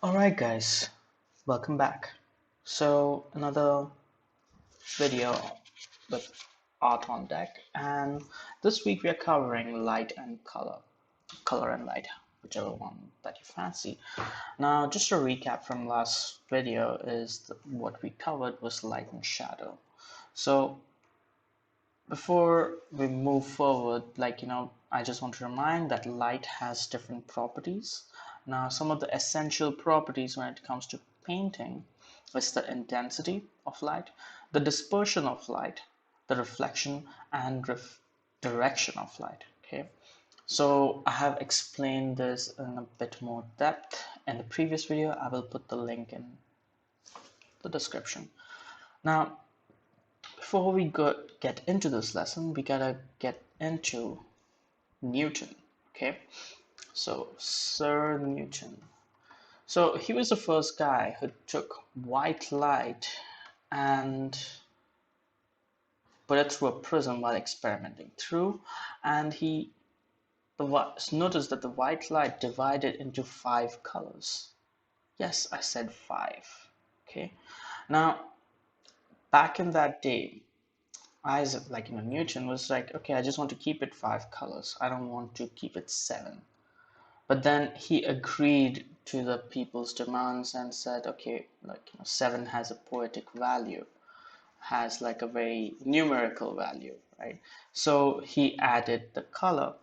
Alright guys, welcome back. So another video with art on deck, and this week we are covering light and color and light, whichever one that you fancy. Now just a recap from last video is what we covered was light and shadow. So before we move forward, I just want to remind that light has different properties. Now, some of the essential properties when it comes to painting is the intensity of light, the dispersion of light, the reflection and direction of light. Okay, so I have explained this in a bit more depth in the previous video. I will put the link in the description. Now, before we get into this lesson, we gotta get into Newton. Okay, so Sir Newton. So he was the first guy who took white light and put it through a prism while experimenting through, and he noticed that the white light divided into five colors. Yes, I said five. Okay, now back in that day, Isaac, Newton was like, okay, I just want to keep it five colors. I don't want to keep it seven. But then he agreed to the people's demands and said, okay, seven has a poetic value, has like a very numerical value, right? So he added the color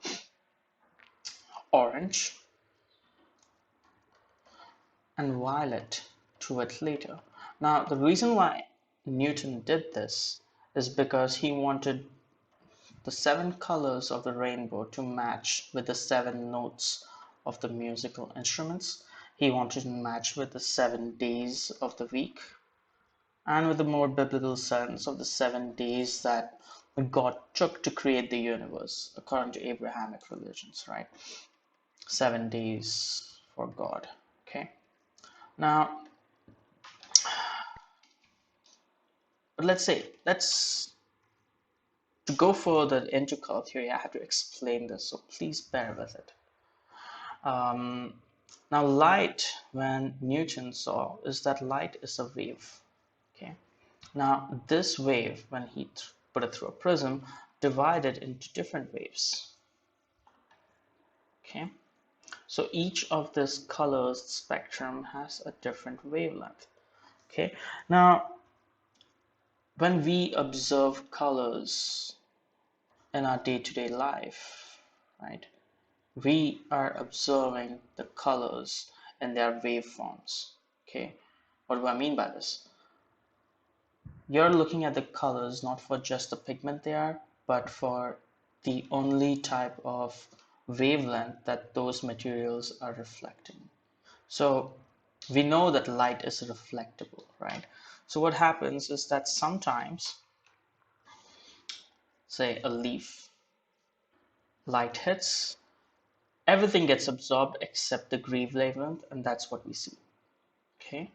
orange and violet to it later. Now, the reason why Newton did this is because he wanted the seven colors of the rainbow to match with the seven notes of the musical instruments. He wanted to match with the 7 days of the week and with the more biblical sense of the 7 days that God took to create the universe, according to Abrahamic religions, right? 7 days for God. Okay. Now, but let's to go further into color theory, I have to explain this, so please bear with it. Um, Now, light, when Newton saw, is that light is a wave. Okay. Now, this wave, when he put it through a prism, divided into different waves. Okay. So each of this colors spectrum has a different wavelength. Okay. Now, when we observe colors in our day-to-day life, right, we are observing the colors in their waveforms. Okay, what do I mean by this? You're looking at the colors not for just the pigment they are, but for the only type of wavelength that those materials are reflecting. So we know that light is reflectable, right? So what happens is that sometimes, say a leaf, light hits, everything gets absorbed except the green wavelength, and that's what we see. Okay,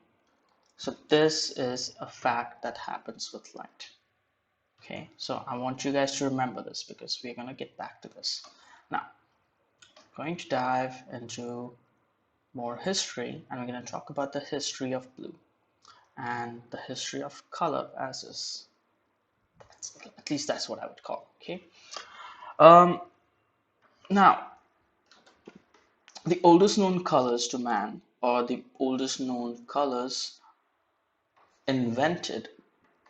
so this is a fact that happens with light. Okay, so I want you guys to remember this because we're going to get back to this. Now, I'm going to dive into more history, and we're going to talk about the history of blue and the history of color as is. At least that's what I would call. Okay. Um, Now, the oldest known colors to man, or the oldest known colors invented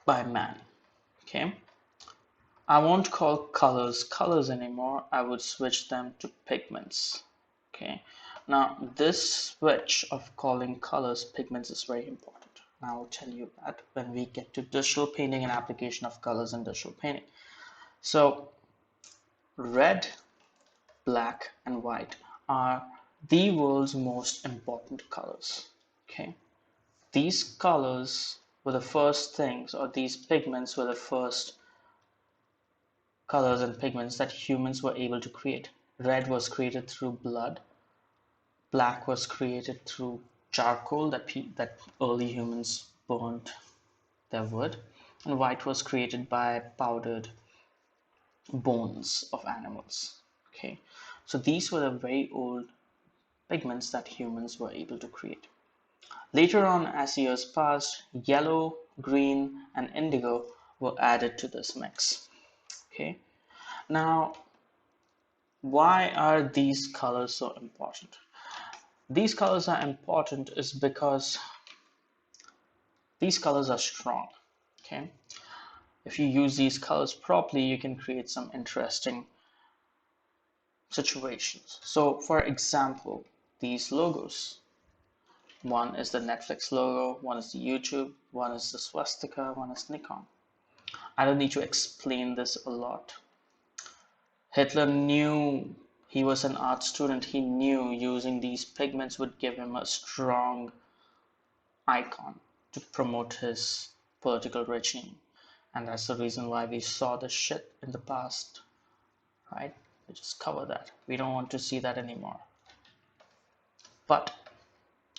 by man. Okay. I won't call colors colors anymore. I would switch them to pigments. Okay. Now, this switch of calling colors pigments is very important. And I will tell you that when we get to digital painting and application of colors in digital painting. So, red, black, and white are the world's most important colors. Okay. These colors were the first things, or these pigments were the first colors and pigments that humans were able to create. Red was created through blood, black was created through charcoal that early humans burned their wood, and white was created by powdered bones of animals. Okay, so these were the very old pigments that humans were able to create. Later on, as years passed, yellow, green, and indigo were added to this mix. Okay, now why are these colors so important? These colors are important is because these colors are strong. Okay, if you use these colors properly, you can create some interesting situations. So, for example, these logos. One is the Netflix logo, one is the YouTube, one is the swastika, one is Nikon. I don't need to explain this a lot. Hitler knew, he was an art student, he knew using these pigments would give him a strong icon to promote his political regime. And that's the reason why we saw this shit in the past, right? We just cover that. We don't want to see that anymore. But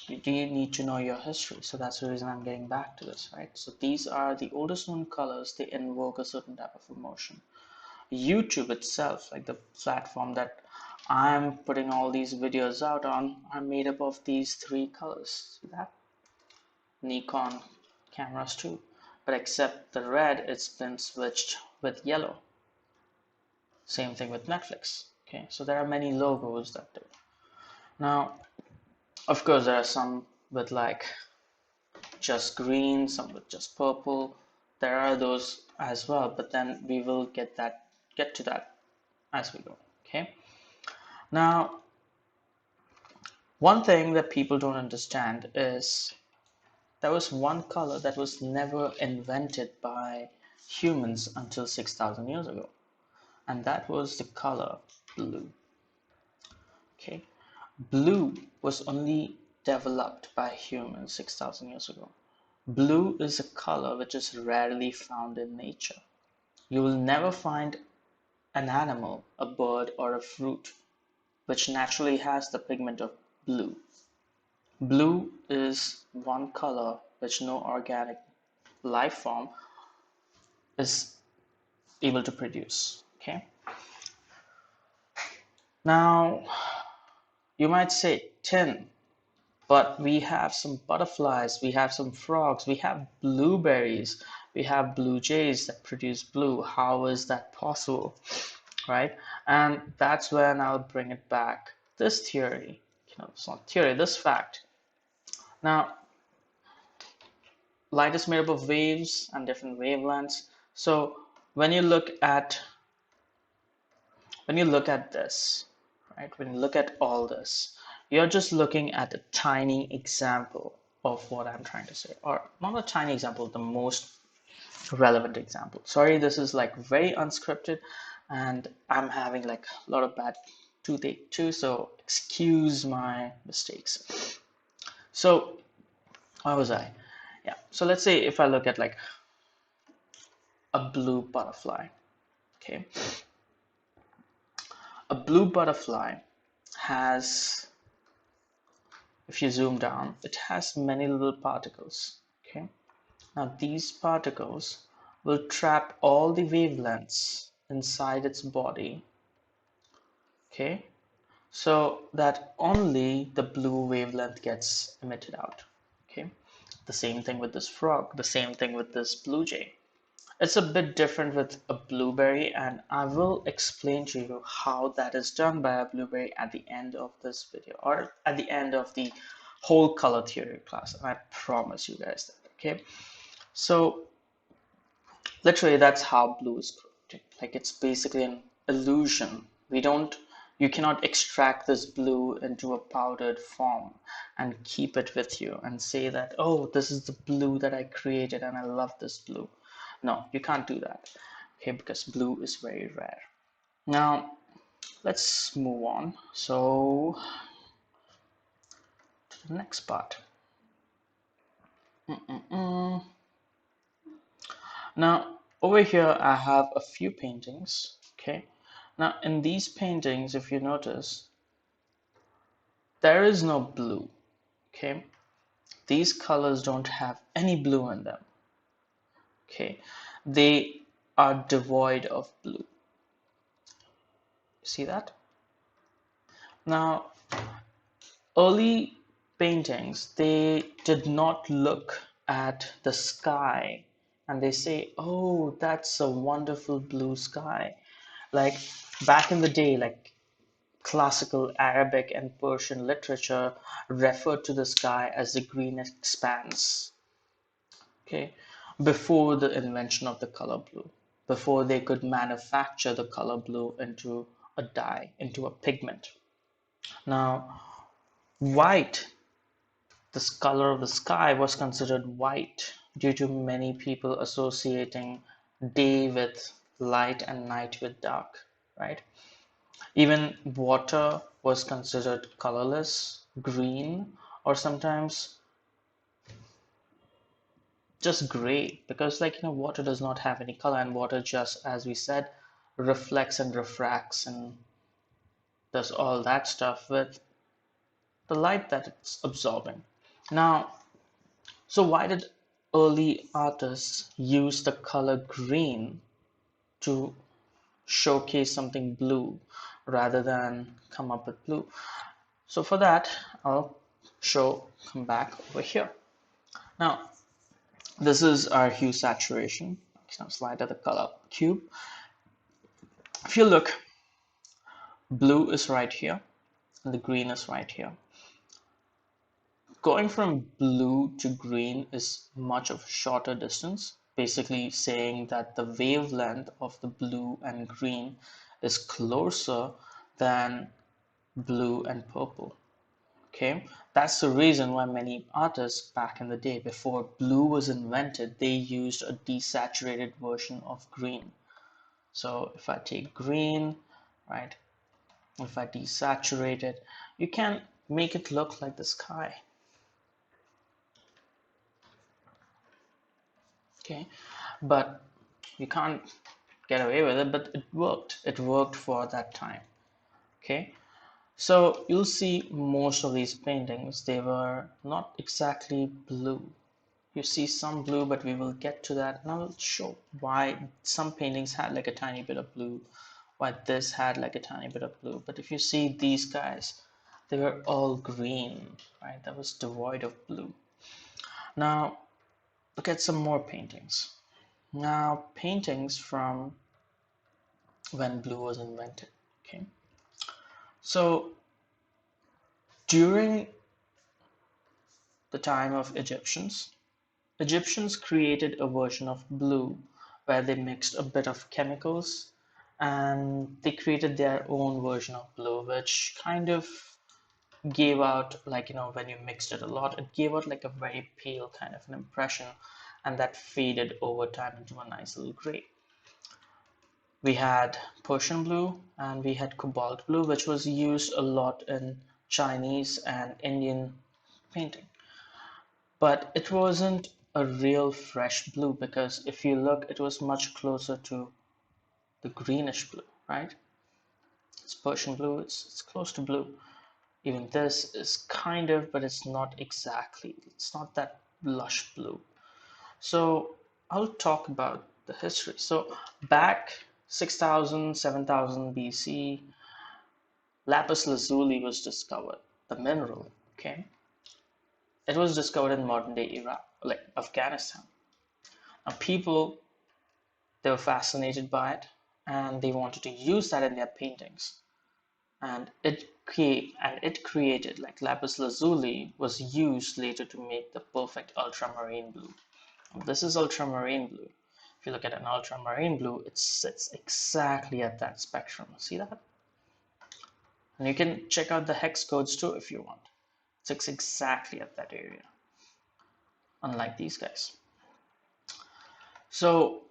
you need to know your history, so that's the reason I'm getting back to this, right? So these are the oldest known colors. They invoke a certain type of emotion. YouTube itself, like the platform that I'm putting all these videos out on, are made up of these three colors. See that? Nikon cameras too, but except the red, it's been switched with yellow. Same thing with Netflix. Okay, so there are many logos that do. Now, of course, there are some with like just green, some with just purple. There are those as well, but then we will get to that as we go. Okay. Now, one thing that people don't understand is there was one color that was never invented by humans until 6,000 years ago, and that was the color blue. Okay, blue was only developed by humans 6,000 years ago. Blue is a color which is rarely found in nature. You will never find an animal, a bird, or a fruit which naturally has the pigment of blue. Blue is one color which no organic life form is able to produce. Okay. Now, you might say tin, but we have some butterflies, we have some frogs, we have blueberries, we have blue jays that produce blue. How is that possible? Right? And that's when I'll bring it back. This theory, it's not theory, this fact. Now, light is made up of waves and different wavelengths. So when you look at this, right? When you look at all this, you're just looking at a tiny example of what I'm trying to say, or not a tiny example, the most relevant example. Sorry, this is like very unscripted, and I'm having like a lot of bad toothache too, so excuse my mistakes. So, where was I? Yeah, so let's say if I look at like a blue butterfly, okay? A blue butterfly has, if you zoom down, it has many little particles, okay? Now these particles will trap all the wavelengths inside its body, okay? So that only the blue wavelength gets emitted out, okay? The same thing with this frog, the same thing with this blue jay. It's a bit different with a blueberry, and I will explain to you how that is done by a blueberry at the end of this video, or at the end of the whole color theory class, and I promise you guys that. Okay, so literally that's how blue is created. Like, it's basically an illusion. You cannot extract this blue into a powdered form and keep it with you and say that, oh, this is the blue that I created and I love this blue. No, you can't do that, okay, because blue is very rare. Now, let's move on. So, to the next part. Now, over here, I have a few paintings, okay? Now, in these paintings, if you notice, there is no blue, okay? These colors don't have any blue in them, okay? They are devoid of blue. See that? Now, early paintings, they did not look at the sky and they say, oh, that's a wonderful blue sky. Like back in the day, like classical Arabic and Persian literature referred to the sky as the green expanse. Okay, before the invention of the color blue, before they could manufacture the color blue into a dye, into a pigment. Now, white, this color of the sky was considered white due to many people associating day with light and night with dark, right? Even water was considered colorless, green, or sometimes just gray because water does not have any color, and water, just as we said, reflects and refracts and does all that stuff with the light that it's absorbing. Now, so why did early artists use the color green to showcase something blue rather than come up with blue? So for that, I'll come back over here. Now, this is our hue saturation. Now slide to the color cube. If you look, blue is right here and the green is right here. Going from blue to green is much of a shorter distance, basically saying that the wavelength of the blue and green is closer than blue and purple. Okay, that's the reason why many artists back in the day, before blue was invented, they used a desaturated version of green. So if I take green, right, if I desaturate it, you can make it look like the sky. Okay, but you can't get away with it, but it worked for that time. Okay, so you'll see most of these paintings, they were not exactly blue. You see some blue, but we will get to that, and I'll show why some paintings had like a tiny bit of blue, why this had like a tiny bit of blue. But if you see these guys, they were all green, right? That was devoid of blue. Now look at some more paintings. Now paintings from when blue was invented. Okay, so during the time of Egyptians created a version of blue where they mixed a bit of chemicals and they created their own version of blue, which kind of gave out, like, when you mixed it a lot, it gave out like a very pale kind of an impression, and that faded over time into a nice little gray. We had Persian blue and we had cobalt blue, which was used a lot in Chinese and Indian painting. But it wasn't a real fresh blue because if you look, it was much closer to the greenish blue, right? It's Persian blue, it's close to blue. Even this is kind of, but it's not exactly. It's not that lush blue. So I'll talk about the history. So back 6,000, 7,000 BC, lapis lazuli was discovered, the mineral, okay? It was discovered in modern day Iraq, like Afghanistan. Now people, they were fascinated by it and they wanted to use that in their paintings. And it created, like lapis lazuli was used later to make the perfect ultramarine blue. This is ultramarine blue. If you look at an ultramarine blue, it sits exactly at that spectrum. See that? And you can check out the hex codes too if you want. It sits exactly at that area, unlike these guys. So,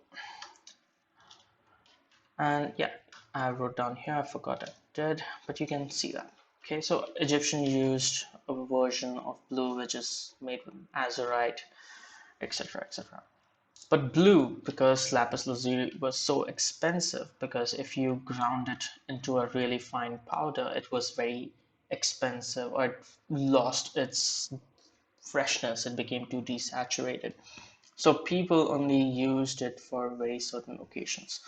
and yeah, I wrote down here, I forgot I did, but you can see that. Okay, so Egyptian used a version of blue which is made with azurite, etc., etc. But blue, because lapis lazuli was so expensive, because if you ground it into a really fine powder, it was very expensive, or it lost its freshness, it became too desaturated. So people only used it for very certain occasions.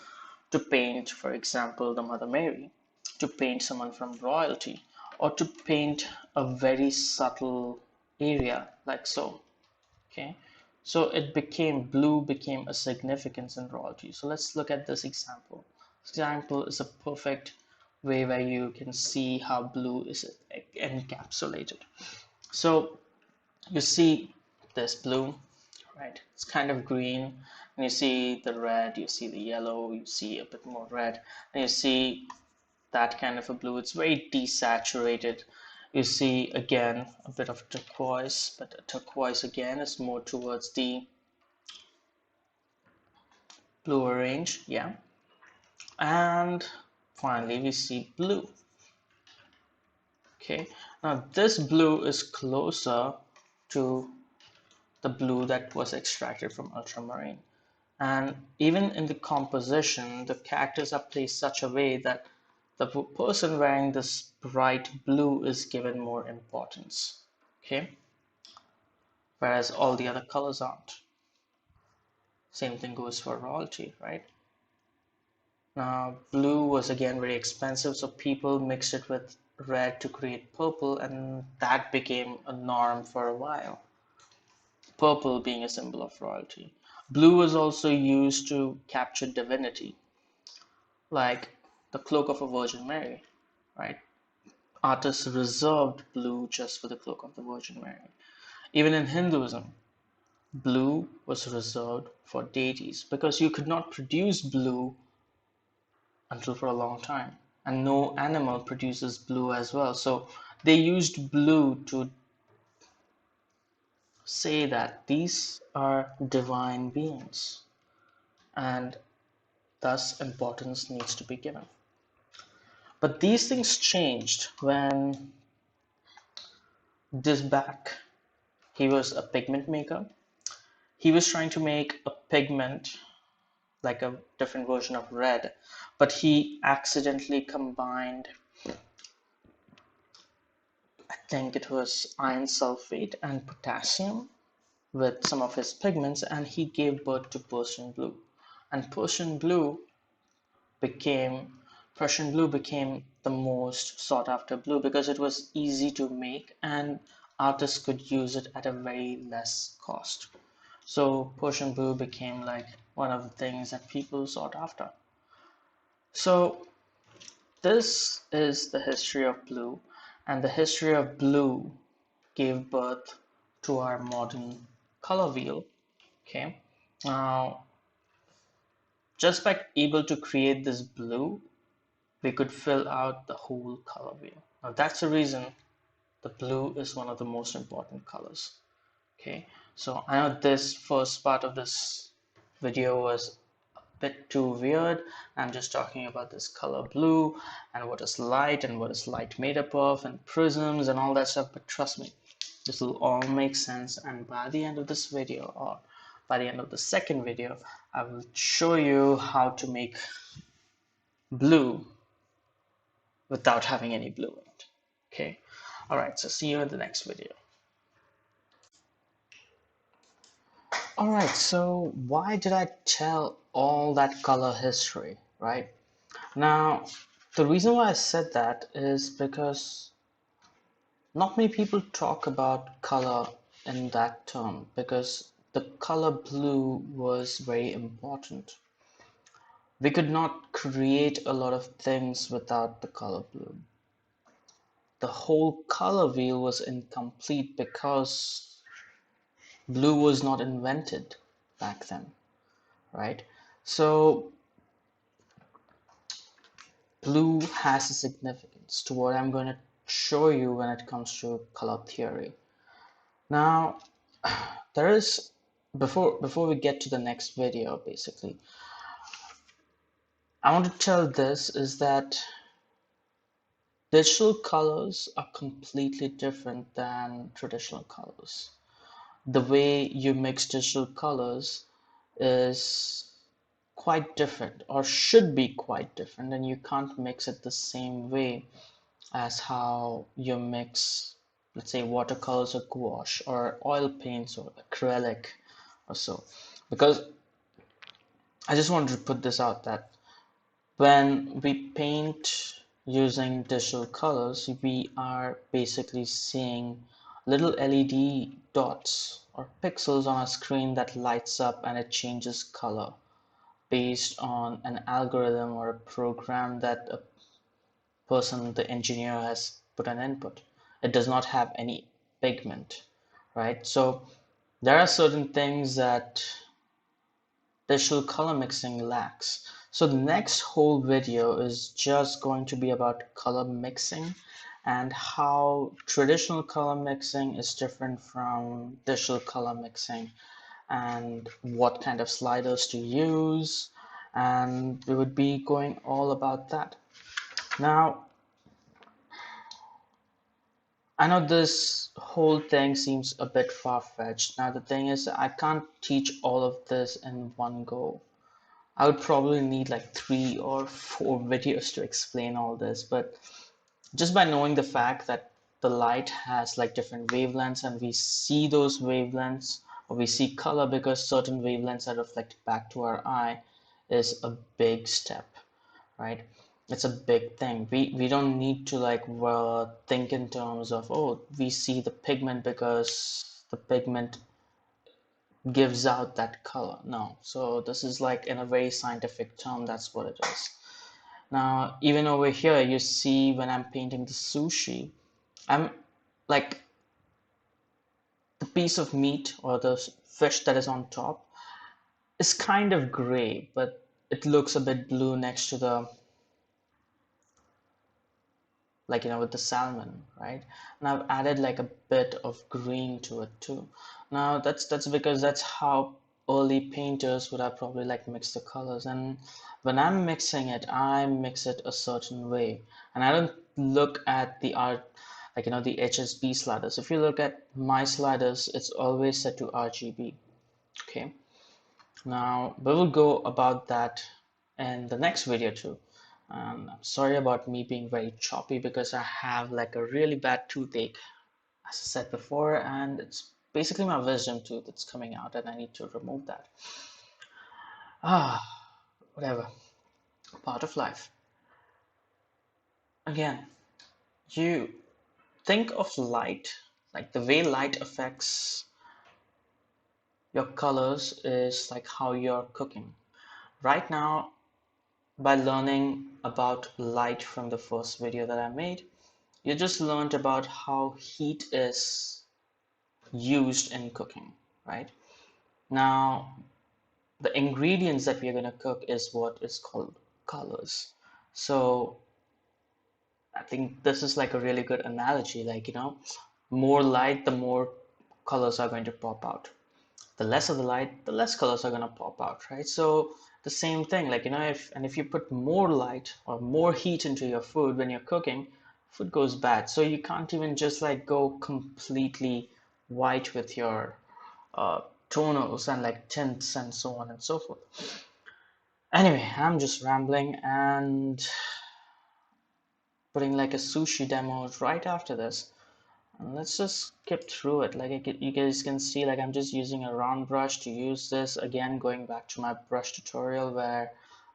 To paint, for example, the Mother Mary, to paint someone from royalty, or to paint a very subtle area like so. Okay, so blue became a significance in royalty. So let's look at this example. This example is a perfect way where you can see how blue is encapsulated. So you see this blue, right? It's kind of green, and you see the red, you see the yellow, you see a bit more red, and you see that kind of a blue. It's very desaturated. You see again a bit of turquoise, but turquoise again is more towards the bluer range, yeah. And finally we see blue. Okay, now this blue is closer to the blue that was extracted from ultramarine. And even in the composition, the characters are placed such a way that the person wearing this bright blue is given more importance. Okay, whereas all the other colors aren't. Same thing goes for royalty, right? Now, blue was again very expensive, so people mixed it with red to create purple, and that became a norm for a while. Purple being a symbol of royalty. Blue was also used to capture divinity, like the cloak of a Virgin Mary, right? Artists reserved blue just for the cloak of the Virgin Mary. Even in Hinduism, blue was reserved for deities because you could not produce blue until for a long time, and no animal produces blue as well. So they used blue to say that these are divine beings, and thus importance needs to be given. But these things changed when Disback, he was a pigment maker. He was trying to make a pigment like a different version of red, but he accidentally combined, I think it was iron sulfate and potassium with some of his pigments, and he gave birth to Persian blue. And became Prussian blue became the most sought after blue because it was easy to make and artists could use it at a very less cost. So Persian blue became like one of the things that people sought after. So this is the history of blue, and the history of blue gave birth to our modern color wheel. Okay, now just by able to create this blue, we could fill out the whole color wheel. Now that's the reason the blue is one of the most important colors. Okay, so I know this first part of this video was a bit too weird. I'm just talking about this color blue and what is light and what is light made up of and prisms and all that stuff, but trust me, this will all make sense, and by the end of this video, or by the end of the second video, I will show you how to make blue without having any blue in it. Okay, all right, so see you in the next video. All right, so why did I tell all that color history, right? Now, the reason why I said that is because not many people talk about color in that term, because the color blue was very important. We could not create a lot of things without the color blue. The whole color wheel was incomplete because blue was not invented back then, right? So blue has a significance to what I'm going to show you when it comes to color theory. Now, there is, before we get to the next video, basically, I want to tell this is that digital colors are completely different than traditional colors. The way you mix digital colors is quite different, or should be quite different, and you can't mix it the same way as how you mix, let's say, watercolors or gouache or oil paints or acrylic or so. Because I just wanted to put this out that when we paint using digital colors, we are basically seeing little LED dots or pixels on a screen that lights up and it changes color based on an algorithm or a program that a person, the engineer, has put an input. It does not have any pigment, right? So there are certain things that digital color mixing lacks. So the next whole video is just going to be about color mixing and how traditional color mixing is different from digital color mixing and what kind of sliders to use, and we would be going all about that. Now, I know this whole thing seems a bit far-fetched. Now the thing is, I can't teach all of this in one go. I would probably need like 3 or 4 videos to explain all this, but just by knowing the fact that the light has like different wavelengths and we see those wavelengths, or we see color because certain wavelengths are reflected back to our eye, is a big step, right? It's a big thing. We don't need to like think in terms of, oh, we see the pigment because the pigment gives out that color. No. So this is like, in a very scientific term, that's what it is. Now, even over here, you see when I'm painting the sushi, I'm like, the piece of meat or the fish that is on top is kind of gray, but it looks a bit blue next to the, like, with the salmon, right? And I've added like a bit of green to it too. Now that's because that's how early painters would have probably like mixed the colors. And when I'm mixing it, I mix it a certain way, and I don't look at the art, like, the HSB sliders. If you look at my sliders, it's always set to RGB. Okay, now we will go about that in the next video too. I'm sorry about me being very choppy because I have like a really bad toothache, as I said before, and it's basically my wisdom tooth that's coming out and I need to remove that. Ah, whatever, part of life. Again, you think of light, like the way light affects your colors is like how you're cooking. Right now, by learning about light from the first video that I made, you just learned about how heat is used in cooking, right? Now, the ingredients that we're going to cook is what is called colors. So I think this is like a really good analogy. Like, more light, the more colors are going to pop out. The less of the light, the less colors are going to pop out, right? So the same thing, like, if you put more light or more heat into your food when you're cooking, food goes bad. So you can't even just like go completely white with your uh, tonals and like tints and so on and so forth. Anyway, I'm just rambling and putting like a sushi demo right after this. And let's just skip through it. Like, you guys can see, like, I'm just using a round brush to use this. Again, going back to my brush tutorial where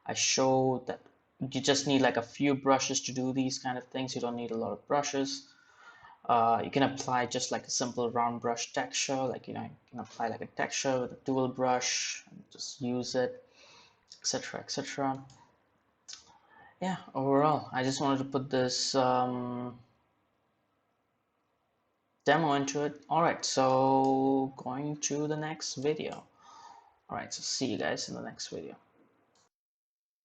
I show that you just need like a few brushes to do these kind of things. You don't need a lot of brushes. You can apply just like a simple round brush texture, like, you can apply like a texture with a dual brush and just use it, etc., etc. Yeah, overall, I just wanted to put this demo into it. All right, so going to the next video. All right, so see you guys in the next video.